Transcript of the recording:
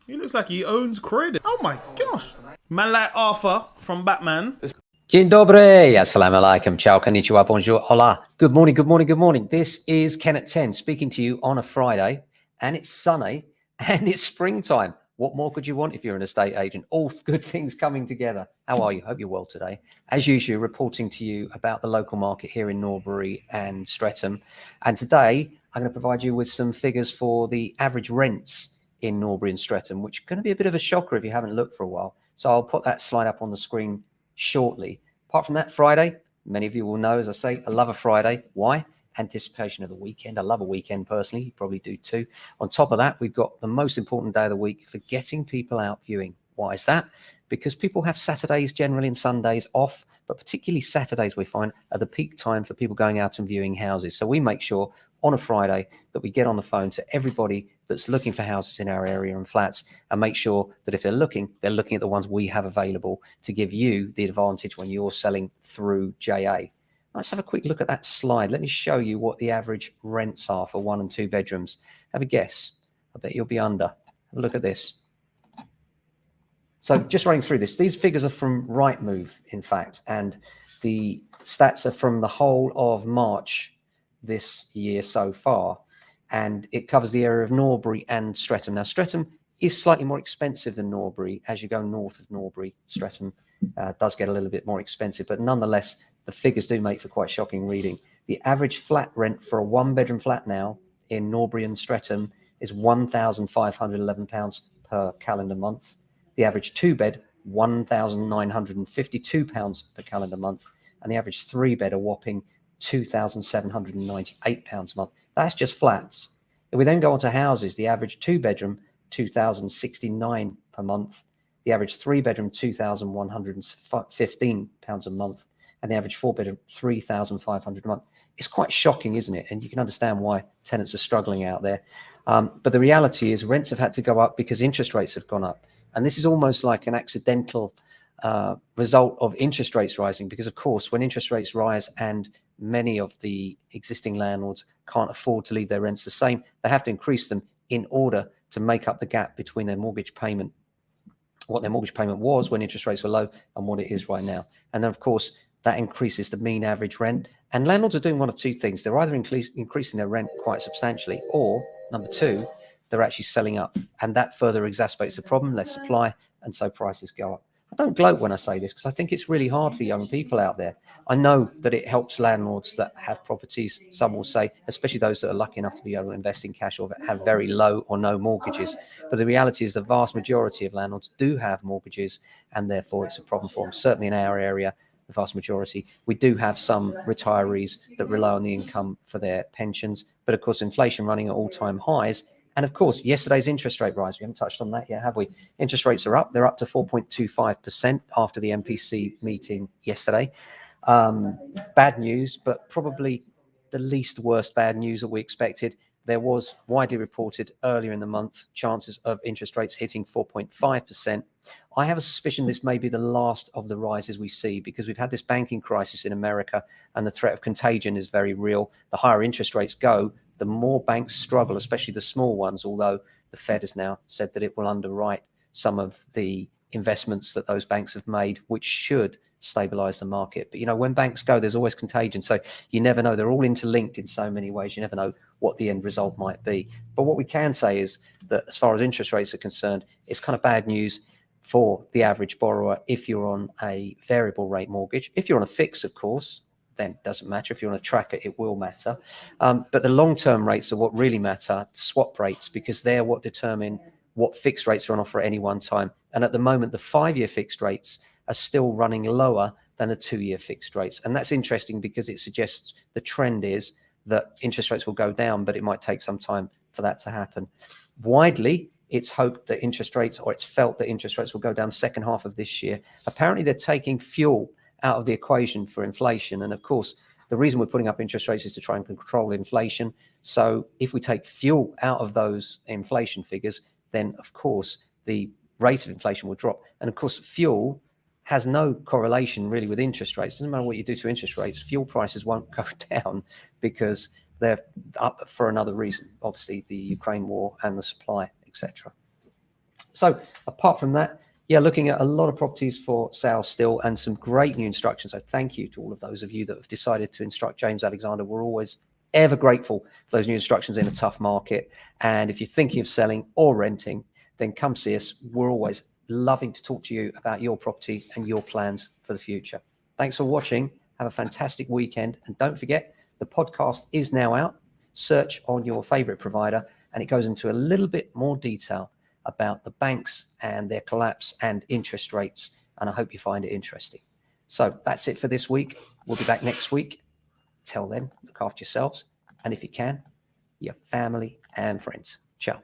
He looks like he owns credit. Oh my gosh. Man like Arthur from Batman. Dzień dobry, assalamu alaikum, ciao, konnichiwa, bonjour, hola. Good morning, good morning, good morning. This is Ken at 10 speaking to you on a Friday, and it's sunny and it's springtime. What more could you want if you're an estate agent? All good things coming together. How are you? Hope you're well today. As usual, reporting to you about the local market here in Norbury and Streatham. And today, I'm going to provide you with some figures for the average rents in Norbury and Streatham, which are going to be a bit of a shocker if you haven't looked for a while. So I'll put that slide up on the screen shortly. Apart from that, Friday, many of you will know, as I say, I love a Friday. Why? Anticipation of the weekend. I love a weekend personally. You probably do too. On top of that, we've got the most important day of the week for getting people out viewing. Why is that? Because people have Saturdays generally and Sundays off, but particularly Saturdays we find are the peak time for people going out and viewing houses. So we make sure on a Friday that we get on the phone to everybody that's looking for houses in our area and flats, and make sure that if they're looking at the ones we have available to give you the advantage when you're selling through JA. Let's have a quick look at that slide. Let me show you what the average rents are for 1 and 2 bedrooms. Have a guess. I bet you'll be under. Have a look at this. So just running through this, these figures are from Rightmove, in fact, and the stats are from the whole of March this year so far, and it covers the area of Norbury and Streatham. Now, Streatham is slightly more expensive than Norbury. As you go north of Norbury, Streatham does get a little bit more expensive, but nonetheless, the figures do make for quite shocking reading. The average flat rent for a 1-bedroom flat now in Norbury and Streatham is £1,511 per calendar month. The average 2-bed, £1,952 per calendar month, and the average 3-bed, a whopping £2,798 a month. That's just flats. If we then go on to houses, the average 2-bedroom, £2,069 per month, the average 3-bedroom, £2,115 a month, and the average 4-bedroom, £3,500 a month. It's quite shocking, isn't it? And you can understand why tenants are struggling out there. But the reality is rents have had to go up because interest rates have gone up. And this is almost like an accidental result of interest rates rising, because, of course, when interest rates rise and many of the existing landlords can't afford to leave their rents the same, they have to increase them in order to make up the gap between their mortgage payment, what their mortgage payment was when interest rates were low, and what it is right now. And then, of course, that increases the mean average rent. And landlords are doing one of two things. They're either increasing their rent quite substantially, or number two, they're actually selling up. And that further exacerbates the problem, less supply, and so prices go up. I don't gloat when I say this, because I think it's really hard for young people out there. I know that it helps landlords that have properties, some will say, especially those that are lucky enough to be able to invest in cash or that have very low or no mortgages. But the reality is the vast majority of landlords do have mortgages, and therefore it's a problem for them. Certainly in our area, the vast majority. We do have some retirees that rely on the income for their pensions. But of course, inflation running at all-time highs. And of course, yesterday's interest rate rise, we haven't touched on that yet, have we? Interest rates are up. They're up to 4.25% after the MPC meeting yesterday. Bad news, but probably the least worst bad news that we expected. There was widely reported earlier in the month chances of interest rates hitting 4.5%. I have a suspicion this may be the last of the rises we see, because we've had this banking crisis in America and the threat of contagion is very real. The higher interest rates go, the more banks struggle, especially the small ones, although the Fed has now said that it will underwrite some of the investments that those banks have made, which should stabilize the market. But, you know, when banks go, there's always contagion. So you never know. They're all interlinked in so many ways. You never know what the end result might be. But what we can say is that as far as interest rates are concerned, it's kind of bad news for the average borrower if you're on a variable rate mortgage. If you're on a fix, of course, then it doesn't matter. If you're on a tracker, it will matter. But the long-term rates are what really matter, swap rates, because they're what determine what fixed rates are on offer at any one time. And at the moment, the 5-year fixed rates are still running lower than the 2-year fixed rates. And that's interesting because it suggests the trend is that interest rates will go down, but it might take some time for that to happen. Widely, it's hoped that interest rates, or it's felt that interest rates will go down second half of this year. Apparently, they're taking fuel out of the equation for inflation. And of course, the reason we're putting up interest rates is to try and control inflation. So if we take fuel out of those inflation figures, then of course the rate of inflation will drop. And of course, fuel has no correlation really with interest rates. Doesn't matter what you do to interest rates, fuel prices won't go down because they're up for another reason, obviously the Ukraine war and the supply, etc. So apart from that, yeah, looking at a lot of properties for sale still and some great new instructions. So thank you to all of those of you that have decided to instruct James Alexander. We're always ever grateful for those new instructions in a tough market. And if you're thinking of selling or renting, then come see us. We're always loving to talk to you about your property and your plans for the future. Thanks for watching. Have a fantastic weekend. And don't forget, the podcast is now out. Search on your favorite provider, and it goes into a little bit more detail about the banks and their collapse and interest rates. And I hope you find it interesting. So that's it for this week. We'll be back next week. Till then, look after yourselves. And if you can, your family and friends. Ciao.